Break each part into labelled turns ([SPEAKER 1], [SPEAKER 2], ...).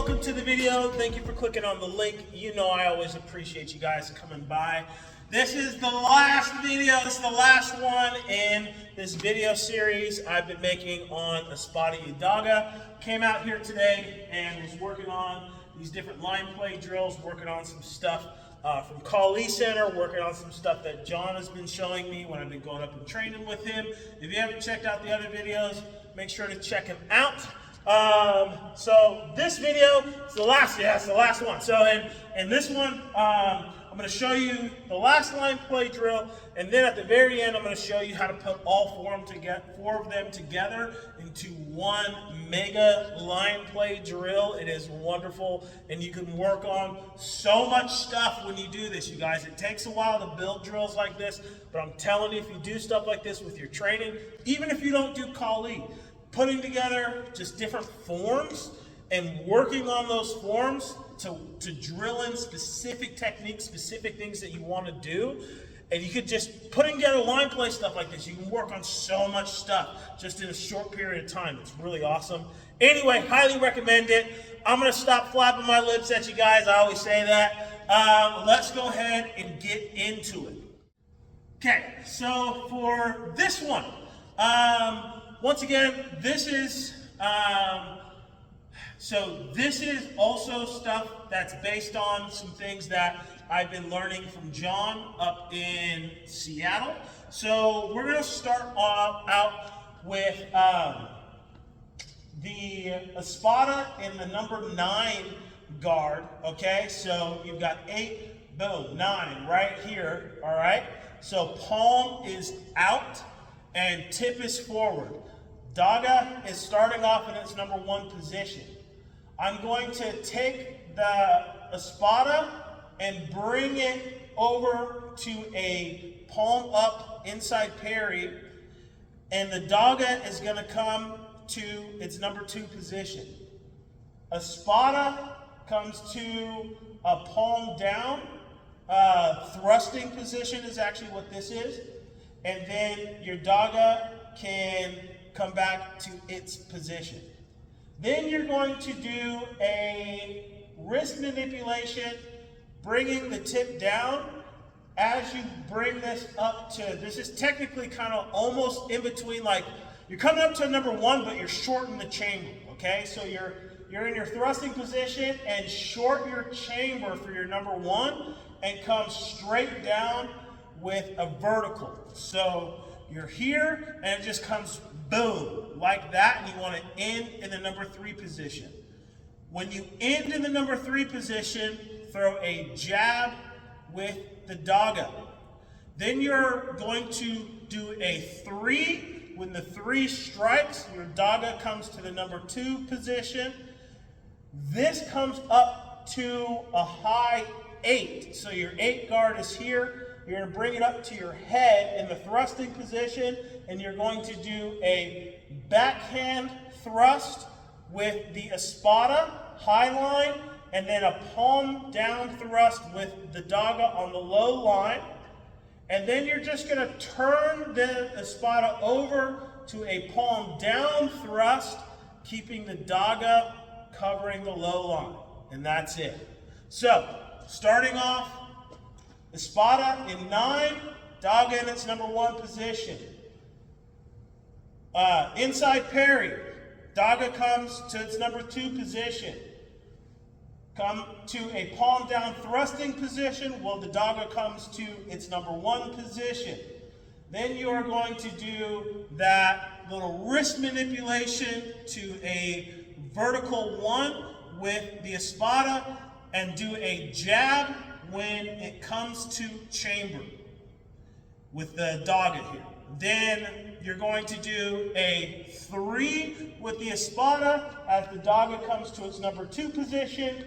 [SPEAKER 1] welcome to the video. Thank you for clicking on the link. You know I always appreciate you guys coming by. This is the last video. This is the last one in this video series I've been making on Espada y Daga. Came out here today and was working on these different line play drills, working on some stuff from Kali Center, working on some stuff that John has been showing me when I've been going up and training with him. If you haven't checked out the other videos, make sure to check him out. So this video is the last, it's the last one. So in this one, I'm going to show you the last line play drill, and then at the very end, I'm going to show you how to put all four of them together into one mega line play drill. It is wonderful, and you can work on so much stuff when you do this, you guys. It takes a while to build drills like this, but I'm telling you, if you do stuff like this with your training, even if you don't do Kali, putting together just different forms and working on those forms to drill in specific techniques, specific things that you want to do. And you could just, putting together line play stuff like this, you can work on so much stuff just in a short period of time. It's really awesome. Anyway, highly recommend it. I'm going to stop flapping my lips at you guys. I always say that. Let's go ahead and get into it. Okay, so for this one, once again, this is also stuff that's based on some things that I've been learning from John up in Seattle. So we're going to start out with the Espada in the number 9 guard. Okay, so you've got 8, boom, 9 right here. All right, so palm is out and tip is forward. Daga is starting off in its number 1 position. I'm going to take the Espada and bring it over to a palm up inside parry, and the Daga is going to come to its number 2 position. Espada comes to a palm down, thrusting position is actually what this is, and then your Daga can come back to its position. Then you're going to do a wrist manipulation, bringing the tip down. As you bring this up to, this is technically kind of almost in between, like you're coming up to number 1, but you're short in the chamber, okay? So you're in your thrusting position and short your chamber for your number 1 and come straight down with a vertical. So you're here and it just comes boom, like that, and you want to end in the number 3 position. When you end in the number 3 position, throw a jab with the Daga. Then you're going to do a 3. When the 3 strikes, your Daga comes to the number 2 position. This comes up to a high 8. So your 8 guard is here. You're going to bring it up to your head in the thrusting position, and you're going to do a backhand thrust with the Espada high line, and then a palm down thrust with the Daga on the low line. And then you're just going to turn the Espada over to a palm down thrust, keeping the Daga covering the low line. And that's it. So, starting off, Espada in 9, Daga in its number 1 position. Inside parry, Daga comes to its number 2 position. Come to a palm down thrusting position, well, the Daga comes to its number 1 position. Then you are going to do that little wrist manipulation to a vertical 1 with the Espada and do a jab when it comes to chamber with the Daga here. Then you're going to do a 3 with the Espada as the Daga comes to its number 2 position.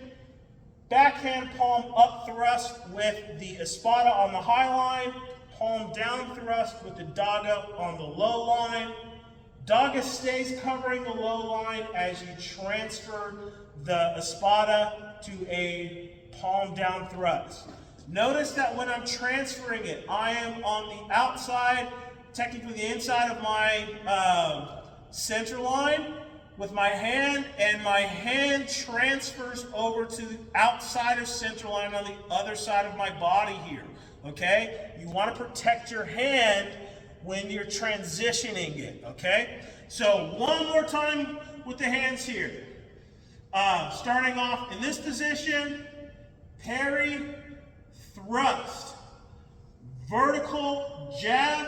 [SPEAKER 1] Backhand palm up thrust with the Espada on the high line. Palm down thrust with the Daga on the low line. Daga stays covering the low line as you transfer the Espada to a palm down thrust. Notice that when I'm transferring it, I am on the outside, technically the inside of my center line, with my hand, and my hand transfers over to the outside of central line on the other side of my body here, okay? You want to protect your hand when you're transitioning it, okay? So one more time with the hands here. Starting off in this position, parry, thrust, vertical jab,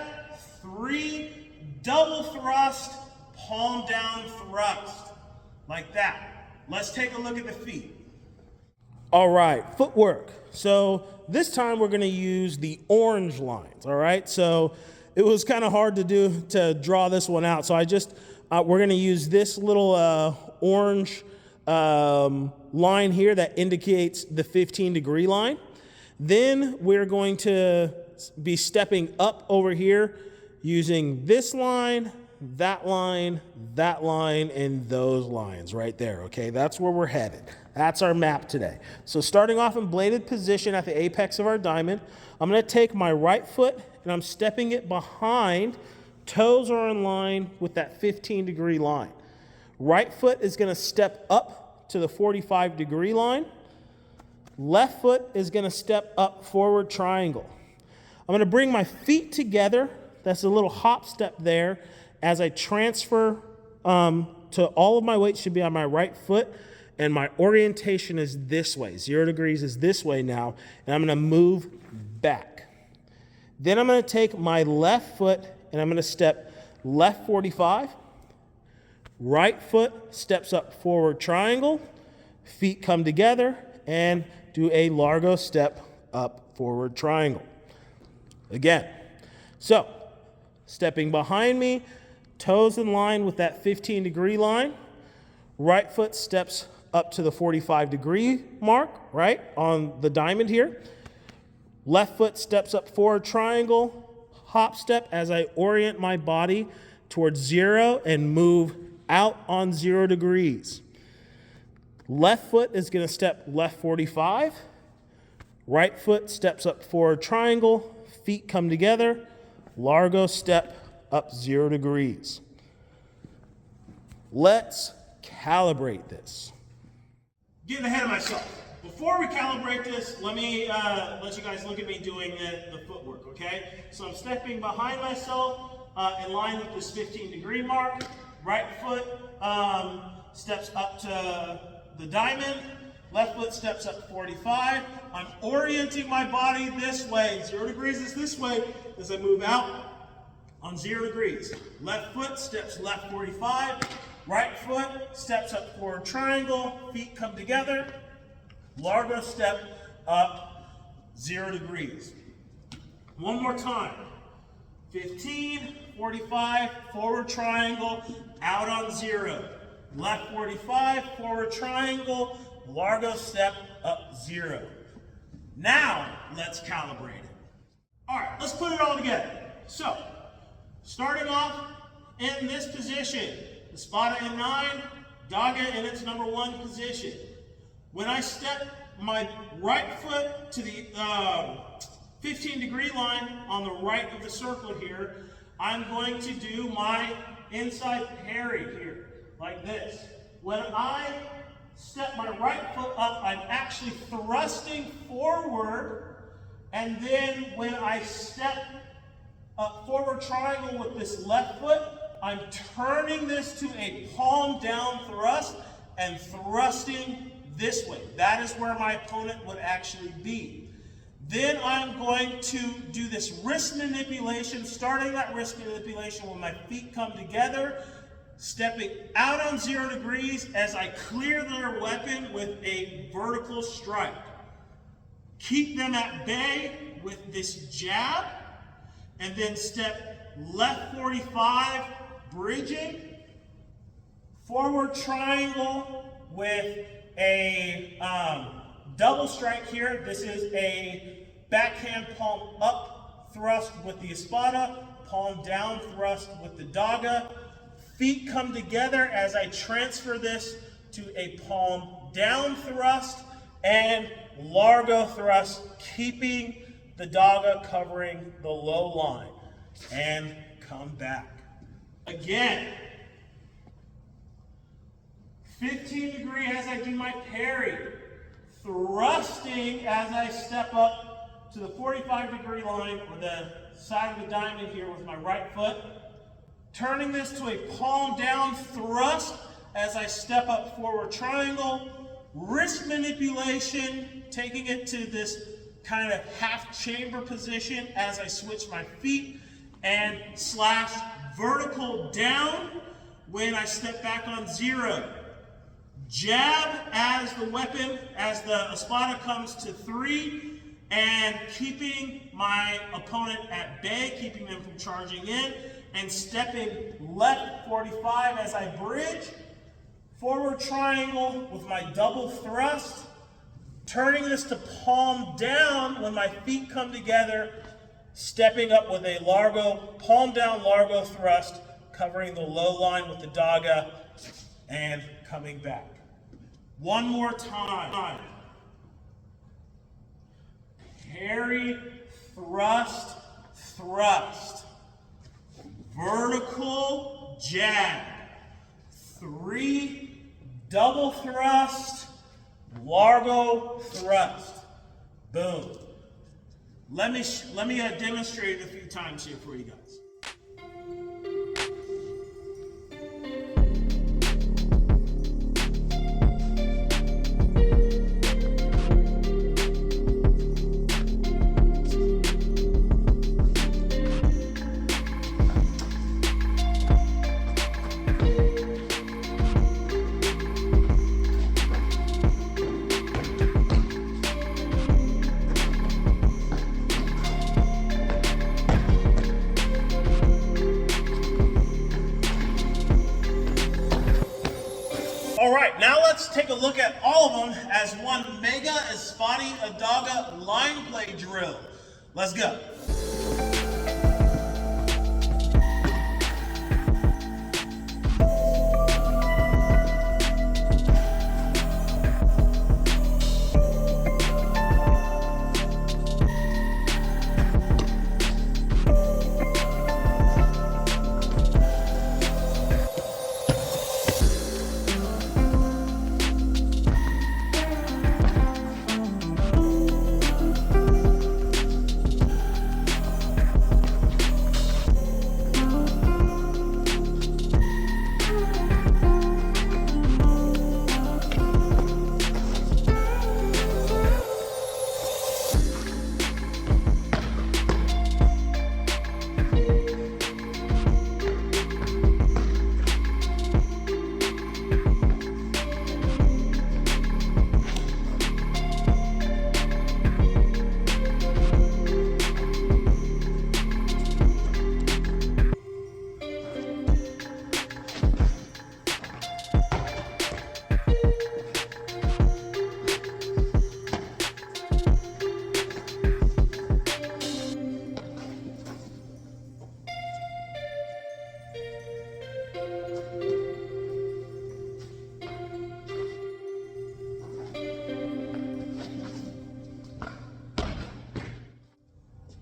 [SPEAKER 1] 3, double thrust, palm down thrust, like that. Let's take a look at the feet. All right, footwork. So this time we're gonna use the orange lines, all right? So it was kind of hard to draw this one out. So we're gonna use this little orange line here that indicates the 15-degree line. Then we're going to be stepping up over here using this line, that line, that line, and those lines right there, okay? That's where we're headed. That's our map today. So starting off in bladed position at the apex of our diamond, I'm gonna take my right foot and I'm stepping it behind, toes are in line with that 15-degree line. Right foot is gonna step up to the 45-degree line. Left foot is gonna step up, forward triangle. I'm gonna bring my feet together. That's a little hop step there as I transfer to all of my weight should be on my right foot, and my orientation is this way. 0 degrees is this way now, and I'm gonna move back. Then I'm gonna take my left foot and I'm gonna step left 45. Right foot steps up, forward triangle. Feet come together and do a largo step up, forward triangle. Again, so stepping behind me, toes in line with that 15-degree line. Right foot steps up to the 45-degree mark, right, on the diamond here. Left foot steps up, forward triangle, hop step as I orient my body towards 0 and move out on 0 degrees. Left foot is going to step left 45. Right foot steps up, forward triangle, feet come together, largo step up 0 degrees. Let's calibrate this. Getting ahead of myself. Before we calibrate this, let me let you guys look at me doing the footwork, okay? So I'm stepping behind myself in line with this 15-degree mark. Right foot steps up to the diamond. Left foot steps up 45. I'm orienting my body this way. 0 degrees is this way as I move out on 0 degrees. Left foot steps left 45. Right foot steps up, forward triangle. Feet come together. Largo step up 0 degrees. One more time. 15, 45, forward triangle, out on 0. Left 45, forward triangle, largo step up 0. Now, let's calibrate it. All right, let's put it all together. So, starting off in this position, Espada in 9, Daga in its number 1 position. When I step my right foot to the 15-degree line on the right of the circle here, I'm going to do my inside parry here, like this. When I step my right foot up, I'm actually thrusting forward, and then when I step up forward triangle with this left foot, I'm turning this to a palm down thrust and thrusting this way. That is where my opponent would actually be. Then I'm going to do this wrist manipulation, starting that wrist manipulation when my feet come together, stepping out on 0 degrees as I clear their weapon with a vertical strike. Keep them at bay with this jab, and then step left 45, bridging, forward triangle with a double strike here. This is a backhand palm up thrust with the Espada, palm down thrust with the Daga. Feet come together as I transfer this to a palm down thrust and largo thrust, keeping the Daga covering the low line. And come back. Again, 15 degree as I do my parry. Thrusting as I step up to the 45-degree line or the side of the diamond here with my right foot. Turning this to a palm down thrust as I step up forward triangle. Wrist manipulation, taking it to this kind of half chamber position as I switch my feet, and slash vertical down when I step back on 0. Jab as the weapon, as the Espada comes to 3, and keeping my opponent at bay, keeping them from charging in, and stepping left 45 as I bridge. Forward triangle with my double thrust, turning this to palm down when my feet come together, stepping up with a largo, palm down largo thrust, covering the low line with the Daga, and coming back. One more time. Parry, thrust, thrust. Vertical jab. 3, double thrust, largo thrust. Boom. Let me demonstrate it a few times here for you guys. All right, now let's take a look at all of them as one mega Espada Daga line play drill. Let's go.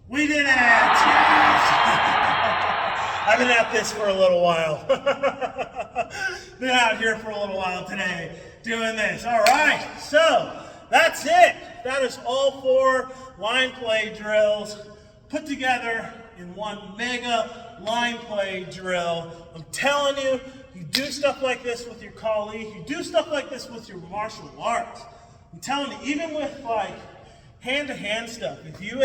[SPEAKER 1] We did it! Yes! I've been at this for a little while. Been out here for a little while today doing this. All right, so that's it. That is all 4 line play drills put together in one mega line play drill. I'm telling you, you do stuff like this with your colleague, you do stuff like this with your martial arts. I'm telling you, even with like hand-to-hand stuff, if you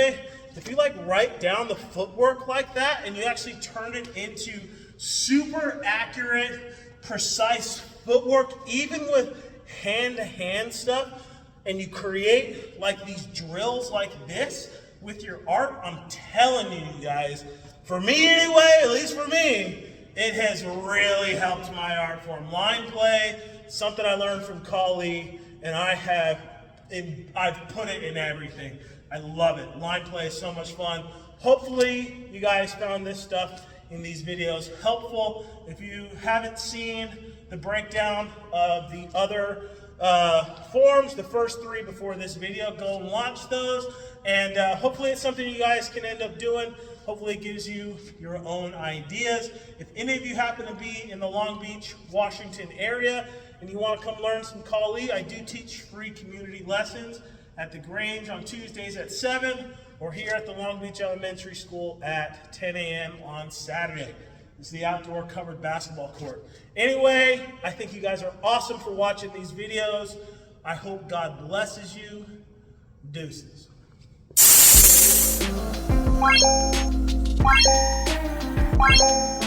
[SPEAKER 1] like write down the footwork like that and you actually turn it into super accurate, precise footwork, even with hand-to-hand stuff, and you create like these drills like this with your art, I'm telling you guys, for me anyway, at least for me, it has really helped my art form. Line play, something I learned from Kali, and I've put it in everything. I love it. Line play is so much fun. Hopefully you guys found this stuff in these videos helpful. If you haven't seen the breakdown of the other forms, the first 3 before this video, go and watch those. And hopefully it's something you guys can end up doing. Hopefully it gives you your own ideas. If any of you happen to be in the Long Beach, Washington area and you want to come learn some Kali, I do teach free community lessons at the Grange on Tuesdays at 7, or here at the Long Beach Elementary School at 10 a.m. on Saturday. This is the outdoor covered basketball court. Anyway, I think you guys are awesome for watching these videos. I hope God blesses you. Deuces. Bye.